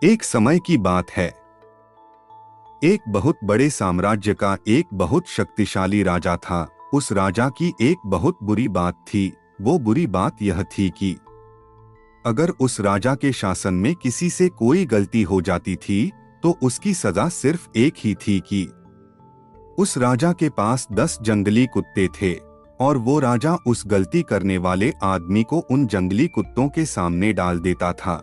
एक समय की बात है। एक बहुत बड़े साम्राज्य का एक बहुत शक्तिशाली राजा था। उस राजा की एक बहुत बुरी बात थी। वो बुरी बात यह थी कि अगर उस राजा के शासन में किसी से कोई गलती हो जाती थी तो उसकी सजा सिर्फ एक ही थी कि उस राजा के पास 10 जंगली कुत्ते थे और वो राजा उस गलती करने वाले आदमी को उन जंगली कुत्तों के सामने डाल देता था।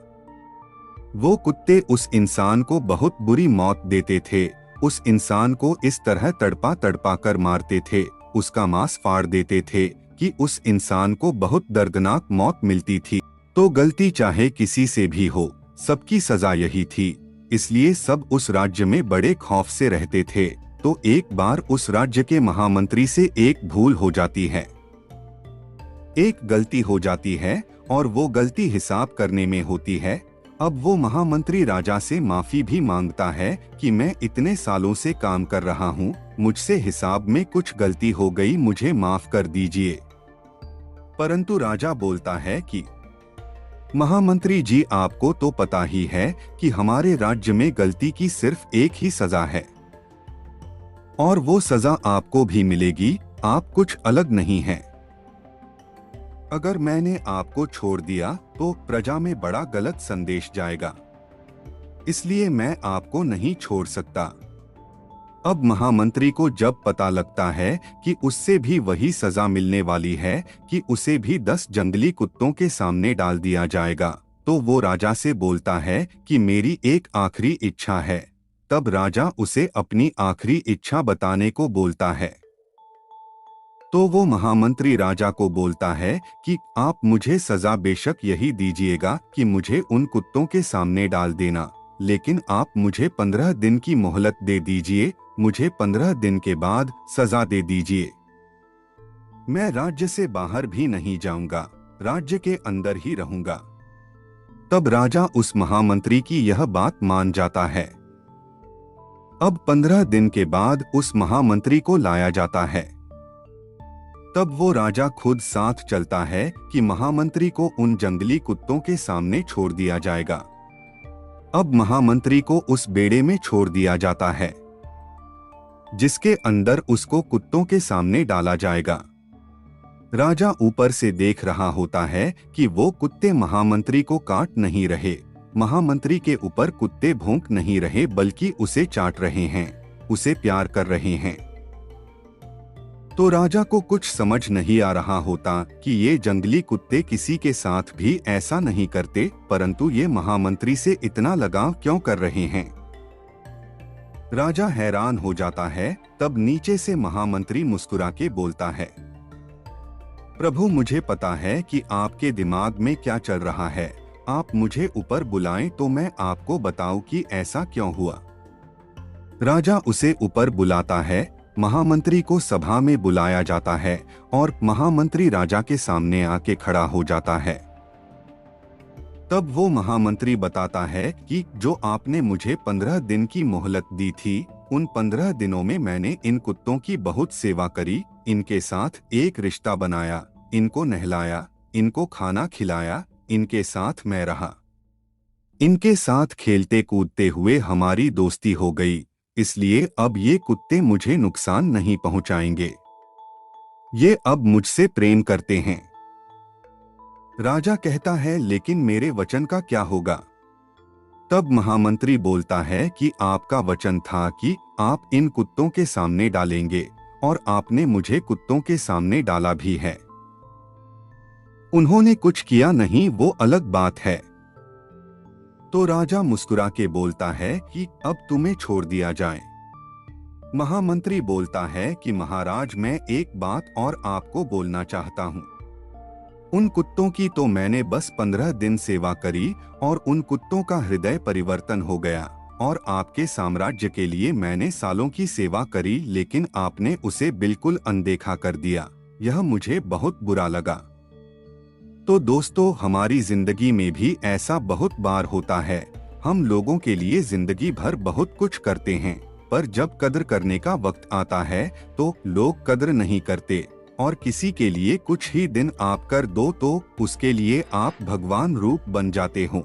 वो कुत्ते उस इंसान को बहुत बुरी मौत देते थे। उस इंसान को इस तरह तड़पा तड़पा कर मारते थे, उसका मांस फाड़ देते थे कि उस इंसान को बहुत दर्दनाक मौत मिलती थी। तो गलती चाहे किसी से भी हो, सबकी सजा यही थी। इसलिए सब उस राज्य में बड़े खौफ से रहते थे। तो एक बार उस राज्य के महामंत्री से एक भूल हो जाती है, एक गलती हो जाती है और वो गलती हिसाब करने में होती है। अब वो महामंत्री राजा से माफी भी मांगता है कि मैं इतने सालों से काम कर रहा हूँ, मुझसे हिसाब में कुछ गलती हो गई, मुझे माफ कर दीजिए। परंतु राजा बोलता है कि महामंत्री जी, आपको तो पता ही है कि हमारे राज्य में गलती की सिर्फ एक ही सजा है और वो सजा आपको भी मिलेगी, आप कुछ अलग नहीं हैं। अगर मैंने आपको छोड़ दिया तो प्रजा में बड़ा गलत संदेश जाएगा, इसलिए मैं आपको नहीं छोड़ सकता। अब महामंत्री को जब पता लगता है कि उससे भी वही सजा मिलने वाली है कि उसे भी 10 जंगली कुत्तों के सामने डाल दिया जाएगा, तो वो राजा से बोलता है कि मेरी एक आखिरी इच्छा है। तब राजा उसे अपनी आखिरी इच्छा बताने को बोलता है। तो वो महामंत्री राजा को बोलता है कि आप मुझे सजा बेशक यही दीजिएगा कि मुझे उन कुत्तों के सामने डाल देना, लेकिन आप मुझे 15 दिन की मोहलत दे दीजिए, मुझे 15 दिन के बाद सजा दे दीजिए। मैं राज्य से बाहर भी नहीं जाऊंगा, राज्य के अंदर ही रहूंगा। तब राजा उस महामंत्री की यह बात मान जाता है। अब 15 दिन के बाद उस महामंत्री को लाया जाता है। तब वो राजा खुद साथ चलता है कि महामंत्री को उन जंगली कुत्तों के सामने छोड़ दिया जाएगा। अब महामंत्री को उस बेड़े में छोड़ दिया जाता है जिसके अंदर उसको कुत्तों के सामने डाला जाएगा। राजा ऊपर से देख रहा होता है कि वो कुत्ते महामंत्री को काट नहीं रहे, महामंत्री के ऊपर कुत्ते भौंक नहीं रहे, बल्कि उसे चाट रहे हैं, उसे प्यार कर रहे हैं। तो राजा को कुछ समझ नहीं आ रहा होता कि ये जंगली कुत्ते किसी के साथ भी ऐसा नहीं करते, परंतु ये महामंत्री से इतना लगाव क्यों कर रहे हैं। राजा हैरान हो जाता है। तब नीचे से महामंत्री मुस्कुरा के बोलता है, प्रभु, मुझे पता है कि आपके दिमाग में क्या चल रहा है, आप मुझे ऊपर बुलाएं तो मैं आपको बताऊं कि ऐसा क्यों हुआ। राजा उसे ऊपर बुलाता है। महामंत्री को सभा में बुलाया जाता है और महामंत्री राजा के सामने आके खड़ा हो जाता है। तब वो महामंत्री बताता है कि जो आपने मुझे 15 दिन की मोहलत दी थी, उन 15 दिनों में मैंने इन कुत्तों की बहुत सेवा करी, इनके साथ एक रिश्ता बनाया, इनको नहलाया, इनको खाना खिलाया, इनके साथ मैं रहा, इनके साथ खेलते कूदते हुए हमारी दोस्ती हो गई, इसलिए अब ये कुत्ते मुझे नुकसान नहीं पहुंचाएंगे, ये अब मुझसे प्रेम करते हैं। राजा कहता है, लेकिन मेरे वचन का क्या होगा। तब महामंत्री बोलता है कि आपका वचन था कि आप इन कुत्तों के सामने डालेंगे और आपने मुझे कुत्तों के सामने डाला भी है। उन्होंने कुछ किया नहीं, वो अलग बात है। तो राजा मुस्कुरा के बोलता है कि अब तुम्हें छोड़ दिया जाए। महामंत्री बोलता है कि महाराज, मैं एक बात और आपको बोलना चाहता हूँ। उन कुत्तों की तो मैंने बस 15 दिन सेवा करी और उन कुत्तों का हृदय परिवर्तन हो गया, और आपके साम्राज्य के लिए मैंने सालों की सेवा करी, लेकिन आपने उसे बिल्कुल अनदेखा कर दिया। यह मुझे बहुत बुरा लगा। तो दोस्तों, हमारी जिंदगी में भी ऐसा बहुत बार होता है। हम लोगों के लिए जिंदगी भर बहुत कुछ करते हैं, पर जब कद्र करने का वक्त आता है तो लोग कद्र नहीं करते, और किसी के लिए कुछ ही दिन आप कर दो तो उसके लिए आप भगवान रूप बन जाते हो।